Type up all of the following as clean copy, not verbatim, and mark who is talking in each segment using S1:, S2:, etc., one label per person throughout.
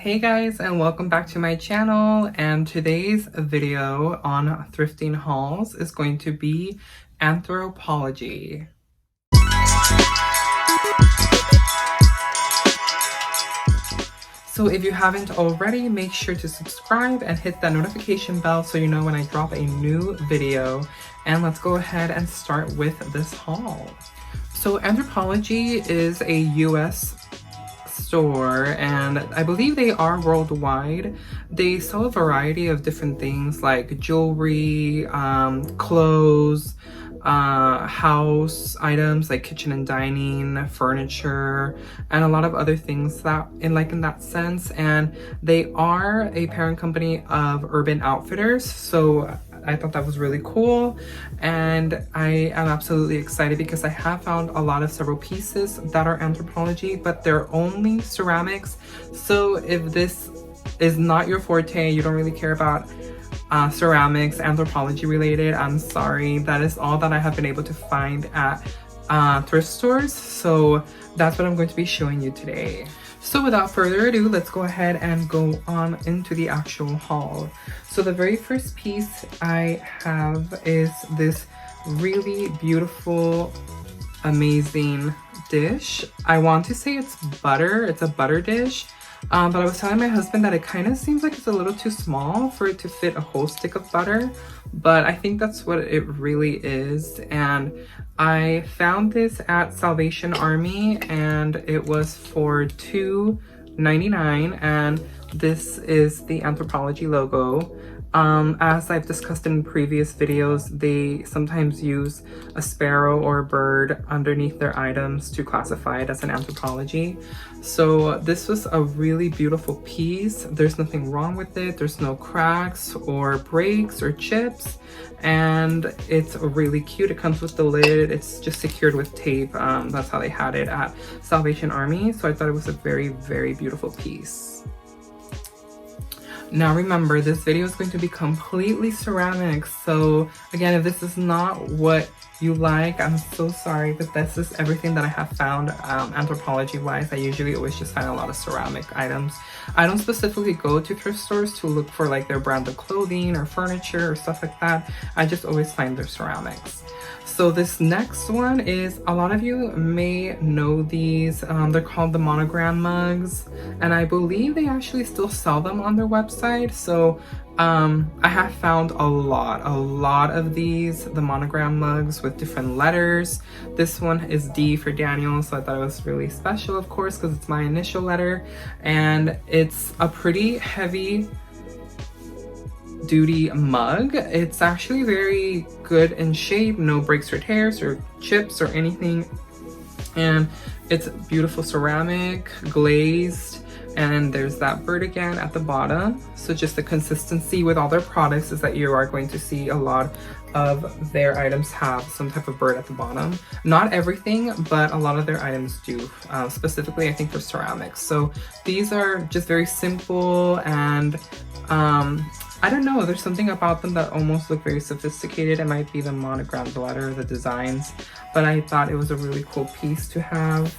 S1: Hey guys, and welcome back to my channel. And today's video on thrifting hauls is going to be Anthropologie. So if you haven't already, make sure to subscribe and hit that notification bell so you know when I drop a new video. And let's go ahead and start with this haul. So Anthropologie is a US store, and I believe they are worldwide. They sell a variety of different things like jewelry, clothes, house items like kitchen and dining, furniture, and a lot of other things that in that sense. And they are a parent company of Urban Outfitters, so I thought that was really cool, and I am absolutely excited because I have found a lot of several pieces that are Anthropologie, but they're only ceramics. So if this is not your forte, you don't really care about ceramics, Anthropologie related, I'm sorry. That is all that I have been able to find at thrift stores. So that's what I'm going to be showing you today. So without further ado, let's go ahead and go on into the actual haul. So the very first piece I have is this really beautiful, amazing dish. I want to say it's butter. It's a butter dish. But I was telling my husband that it kind of seems like it's a little too small for it to fit a whole stick of butter, but I think that's what it really is. And I found this at Salvation Army and it was for $2.99, and this is the Anthropologie logo. As I've discussed in previous videos, they sometimes use a sparrow or a bird underneath their items to classify it as an Anthropologie. So this was a really beautiful piece. There's nothing wrong with it. There's no cracks or breaks or chips, and it's really cute. It comes with the lid. It's just secured with tape. That's how they had it at Salvation Army. So I thought it was a very, very beautiful piece. Now remember, this video is going to be completely ceramics. So again, if this is not what you like, I'm so sorry, but this is everything that I have found Anthropologie wise. I usually always just find a lot of ceramic items. I don't specifically go to thrift stores to look for like their brand of clothing or furniture or stuff like that. I just always find their ceramics. So this next one is, a lot of you may know these. They're called the Monogram Mugs, and I believe they actually still sell them on their website. So I have found a lot of these, the Monogram mugs with different letters. This one is D for Daniel, so I thought it was really special, of course, because it's my initial letter, and it's a pretty heavy duty mug. It's actually very good in shape, no breaks or tears or chips or anything, and it's beautiful ceramic, glazed, and there's that bird again at the bottom. So just the consistency with all their products is that you are going to see a lot of their items have some type of bird at the bottom. Not everything, but a lot of their items do, specifically I think for ceramics. So these are just very simple, and I don't know, there's something about them that almost look very sophisticated. It might be the monogrammed letter, the designs, but I thought it was a really cool piece to have.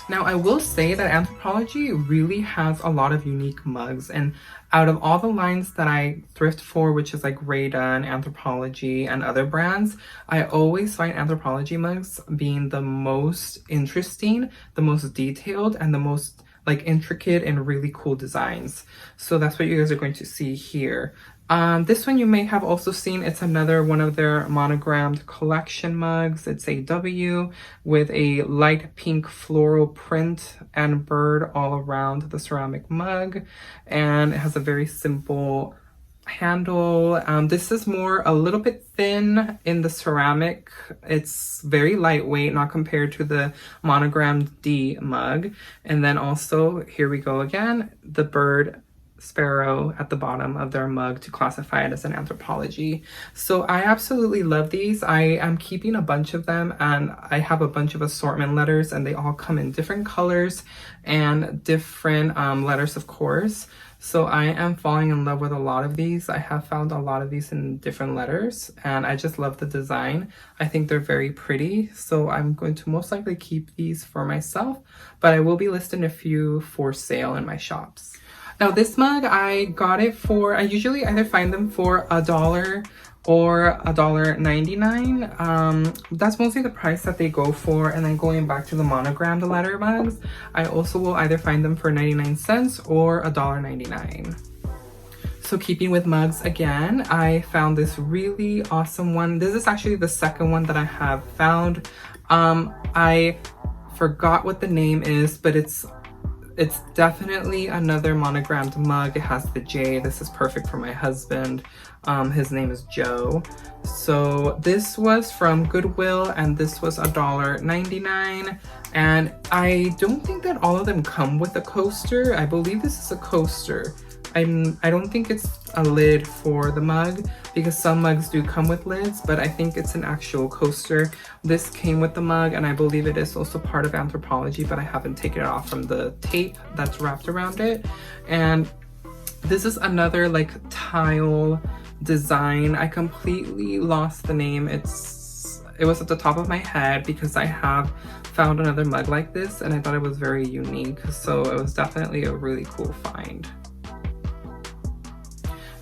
S1: Now, I will say that Anthropologie really has a lot of unique mugs, and out of all the lines that I thrift for, which is like Raydon, Anthropologie, and other brands, I always find Anthropologie mugs being the most interesting, the most detailed, and the most like intricate and really cool designs. So that's what you guys are going to see here. This one you may have also seen. It's another one of their monogrammed collection mugs. It's a W with a light pink floral print and bird all around the ceramic mug, and it has a very simple handle. This is a little bit thin in the ceramic. It's very lightweight, not compared to the monogrammed D mug. And then also, here we go again, the bird sparrow at the bottom of their mug to classify it as an Anthropologie. So I absolutely love these. I am keeping a bunch of them, and I have a bunch of assortment letters, and they all come in different colors and different letters, of course. So I am falling in love with a lot of these. I have found a lot of these in different letters, and I just love the design. I think they're very pretty, so I'm going to most likely keep these for myself, but I will be listing a few for sale in my shops. Now this mug, I got it for, I usually either find them for $1 or $1.99. That's mostly the price that they go for. And then going back to the Monogram, the letter mugs, I also will either find them for 99 cents or $1.99. So keeping with mugs again, I found this really awesome one. This is actually the second one that I have found. I forgot what the name is, but it's definitely another monogrammed mug. It has the J. This is perfect for my husband. His name is Joe. So this was from Goodwill and this was $1.99. And I don't think that all of them come with a coaster. I believe this is a coaster. I don't think it's a lid for the mug because some mugs do come with lids, but I think it's an actual coaster. This came with the mug and I believe it is also part of Anthropologie, but I haven't taken it off from the tape that's wrapped around it. And this is another like tile design. I completely lost the name. It was at the top of my head because I have found another mug like this and I thought it was very unique. So it was definitely a really cool find.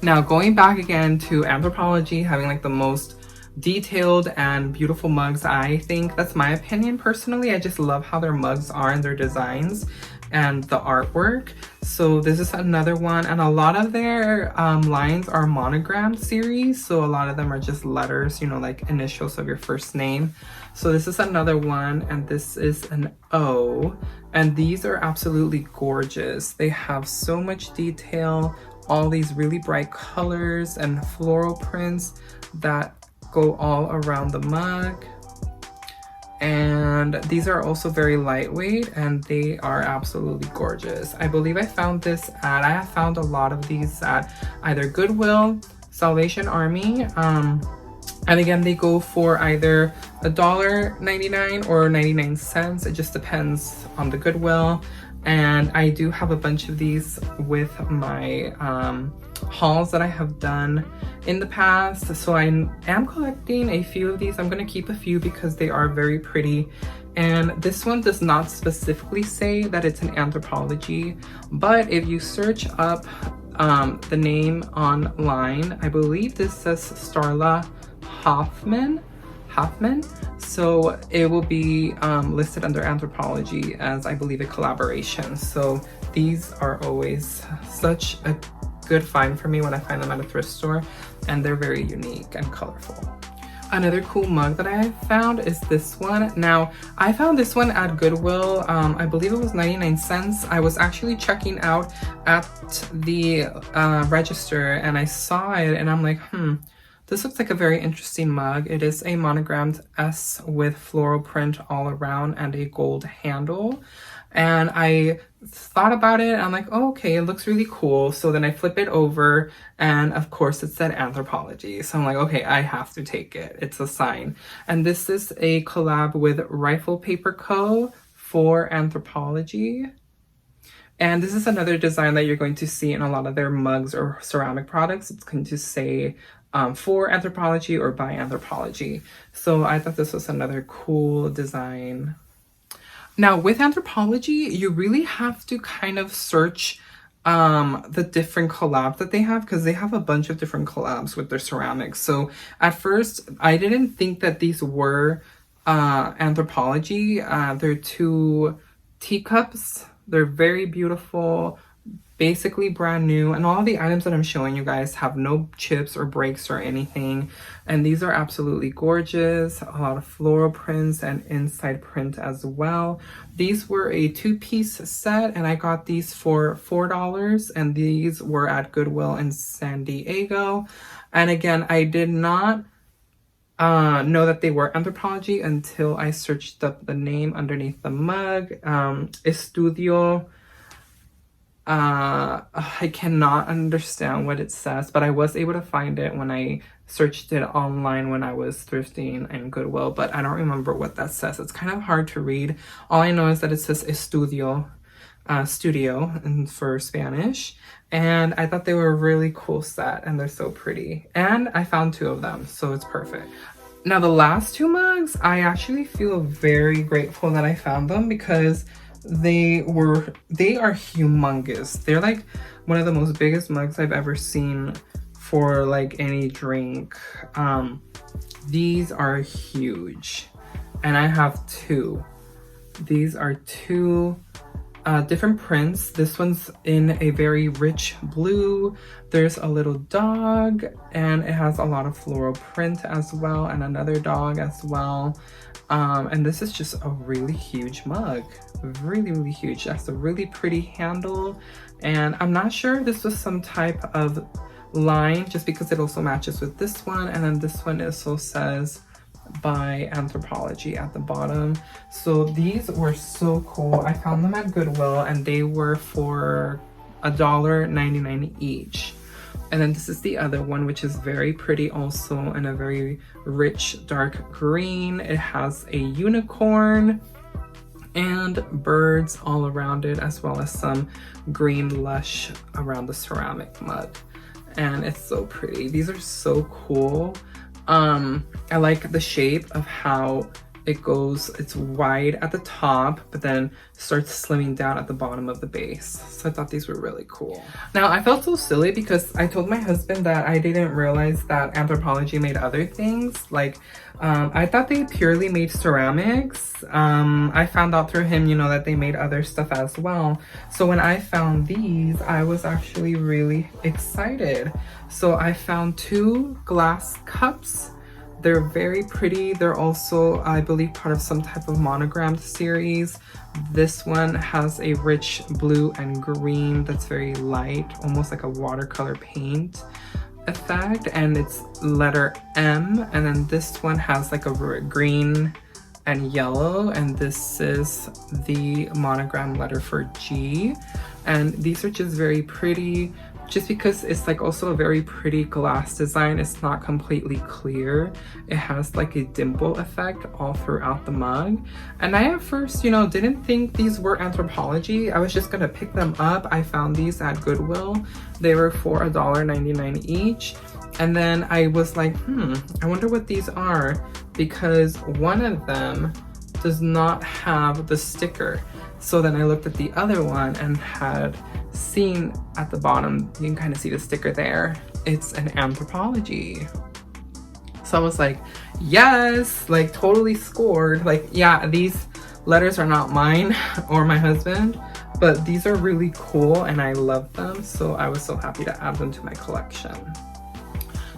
S1: Now going back again to Anthropologie having like the most detailed and beautiful mugs, I think that's my opinion personally. I just love how their mugs are and their designs and the artwork. So this is another one, and a lot of their lines are monogram series, so a lot of them are just letters, you know, like initials of your first name. So this is another one, and this is an O, and these are absolutely gorgeous. They have so much detail, all these really bright colors and floral prints that go all around the mug. And these are also very lightweight and they are absolutely gorgeous. I believe I found this at, I have found a lot of these at either Goodwill, Salvation Army, and again, they go for either $1.99 or 99 cents. It just depends on the Goodwill. And I do have a bunch of these with my hauls that I have done in the past. So I am collecting a few of these. I'm going to keep a few because they are very pretty. And this one does not specifically say that it's an Anthropologie, but if you search up the name online, I believe this says Starla Hoffman. So it will be listed under Anthropologie as, I believe, a collaboration. So these are always such a good find for me when I find them at a thrift store, and they're very unique and colorful. Another cool mug that I found is this one. Now, I found this one at Goodwill. I believe it was 99 cents. I was actually checking out at the register and I saw it and I'm like, this looks like a very interesting mug. It is a monogrammed S with floral print all around and a gold handle. And I thought about it and I'm like, oh, okay, it looks really cool. So then I flip it over and of course it said Anthropologie. So I'm like, okay, I have to take it. It's a sign. And this is a collab with Rifle Paper Co. for Anthropologie. And this is another design that you're going to see in a lot of their mugs or ceramic products. It's going to say for Anthropologie or by Anthropologie. So I thought this was another cool design. Now with Anthropologie, you really have to kind of search the different collabs that they have, because they have a bunch of different collabs with their ceramics. So at first I didn't think that these were Anthropologie. They're two teacups. They're very beautiful, basically brand new, and all the items that I'm showing you guys have no chips or breaks or anything, and these are absolutely gorgeous. A lot of floral prints and inside print as well. These were a 2-piece set and I got these for $4, and these were at Goodwill in San Diego. And again, I did not know that they were Anthropologie until I searched up the name underneath the mug. Estudio. I cannot understand what it says, but I was able to find it when I searched it online when I was thrifting in Goodwill, but I don't remember what that says. It's kind of hard to read. All I know is that it says Estudio, studio for Spanish, and I thought they were a really cool set and they're so pretty. And I found 2 of them, so it's perfect. Now the last 2 mugs, I actually feel very grateful that I found them, because They are humongous. They're like one of the most biggest mugs I've ever seen for like any drink. These are huge, and I have two. These are two different prints. This one's in a very rich blue. There's a little dog, and it has a lot of floral print as well, and another dog as well. And this is just a really huge mug. Really huge. That's a really pretty handle, and I'm not sure if this was some type of line, just because it also matches with this one, and then this one also says by Anthropologie at the bottom. So these were so cool. I found them at Goodwill, and they were for $1.99 each. And then this is the other one, which is very pretty also, in a very rich dark green. It has a unicorn and birds all around it, as well as some green lush around the ceramic mug. And it's so pretty. These are so cool. I like the shape of how it goes. It's wide at the top, but then starts slimming down at the bottom of the base. So I thought these were really cool. Now, I felt so silly because I told my husband that I didn't realize that Anthropologie made other things. Like, I thought they purely made ceramics. I found out through him, you know, that they made other stuff as well. So when I found these, I was actually really excited. So I found two glass cups. They're very pretty. They're also, I believe, part of some type of monogrammed series. This one has a rich blue and green that's very light, almost like a watercolor paint effect, and it's letter M. And then this one has like a green and yellow, and this is the monogram letter for G. And these are just very pretty, just because it's like also a very pretty glass design. It's not completely clear. It has like a dimple effect all throughout the mug. And I at first, you know, didn't think these were Anthropologie. I was just gonna pick them up. I found these at Goodwill. They were for $1.99 each. And then I was like, I wonder what these are, because one of them does not have the sticker. So then I looked at the other one and had seen at the bottom, you can kind of see the sticker there. It's an Anthropologie. So I was like, yes, like totally scored. Like, yeah, these letters are not mine or my husband, but these are really cool and I love them. So I was so happy to add them to my collection.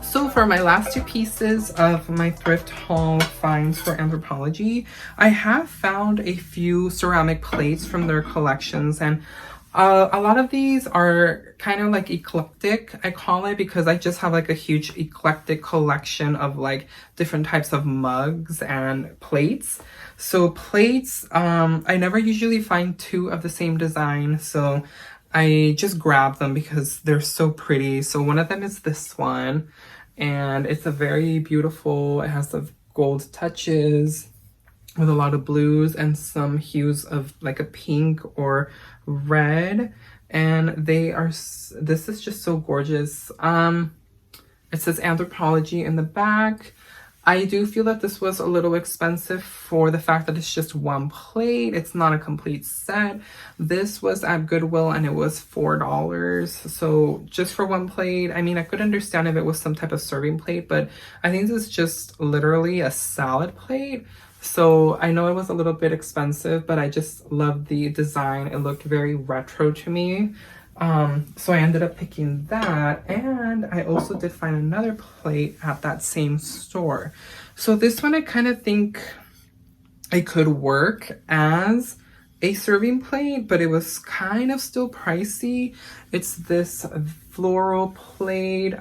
S1: So for my last two pieces of my thrift haul finds for Anthropologie, I have found a few ceramic plates from their collections, and a lot of these are kind of like eclectic, I call it, because I just have like a huge eclectic collection of like different types of mugs and plates. So plates, I never usually find two of the same design, so I just grab them because they're so pretty. So one of them is this one, and it's a very beautiful, it has the gold touches with a lot of blues and some hues of like a pink or red, and they are, this is just so gorgeous. It says Anthropologie in the back. I do feel that this was a little expensive for the fact that it's just one plate. It's not a complete set. This was at Goodwill and it was $4. So just for one plate, I mean, I could understand if it was some type of serving plate, but I think this is just literally a salad plate. So I know it was a little bit expensive, but I just love the design. It looked very retro to me. So I ended up picking that, and I also did find another plate at that same store. So this one I kind of think it could work as a serving plate, but it was kind of still pricey. It's this floral plate.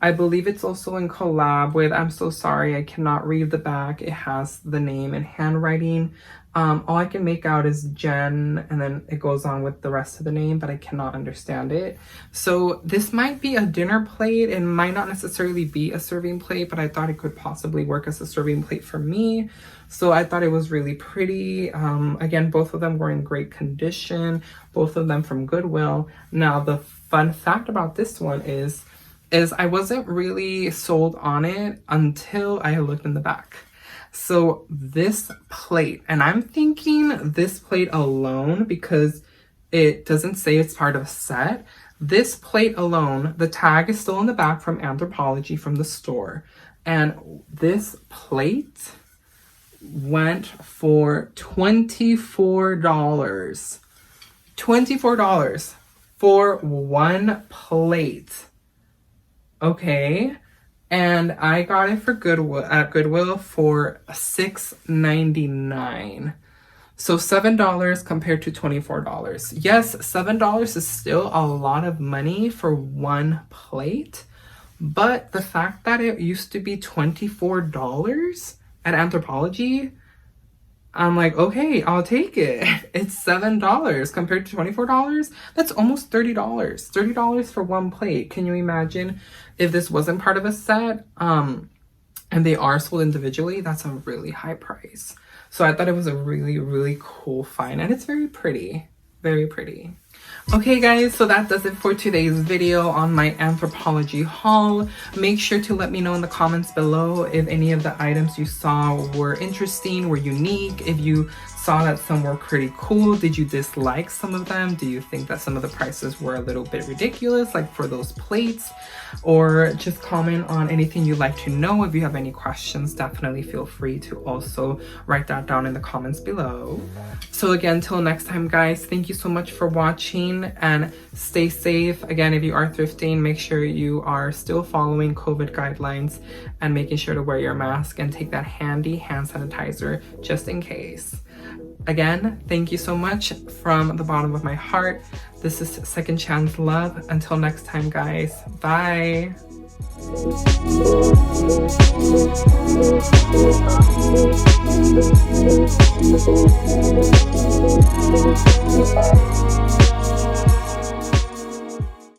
S1: I believe it's also in collab with, I'm so sorry, I cannot read the back. It has the name in handwriting. All I can make out is Jen, and then it goes on with the rest of the name, but I cannot understand it. So this might be a dinner plate. It might not necessarily be a serving plate, but I thought it could possibly work as a serving plate for me. So I thought it was really pretty. Again, both of them were in great condition, both of them from Goodwill. Now, the fun fact about this one is I wasn't really sold on it until I looked in the back. So this plate, and I'm thinking this plate alone, because it doesn't say it's part of a set. This plate alone, the tag is still in the back from Anthropologie from the store. And this plate went for $24. $24 for one plate. Okay. And I got it for Goodwill at Goodwill for $6.99. So $7 compared to $24. Yes, $7 is still a lot of money for one plate, but the fact that it used to be $24 at Anthropologie, I'm like, okay, I'll take it. It's $7 compared to $24. That's almost $30. $30 for one plate. Can you imagine if this wasn't part of a set? And they are sold individually, that's a really high price. So I thought it was a really, really cool find, and it's very pretty. Very pretty. Okay guys, so that does it for today's video on my Anthropologie haul. Make sure to let me know in the comments below if any of the items you saw were interesting, were unique, if you saw that some were pretty cool. Did you dislike some of them? Do you think that some of the prices were a little bit ridiculous, like for those plates? Or just comment on anything you'd like to know. If you have any questions, definitely feel free to also write that down in the comments below. So again, till next time guys, thank you so much for watching and stay safe. Again, if you are thrifting, make sure you are still following COVID guidelines and making sure to wear your mask and take that handy hand sanitizer just in case. Again, thank you so much from the bottom of my heart. This is Second Chance Love. Until next time, guys. Bye.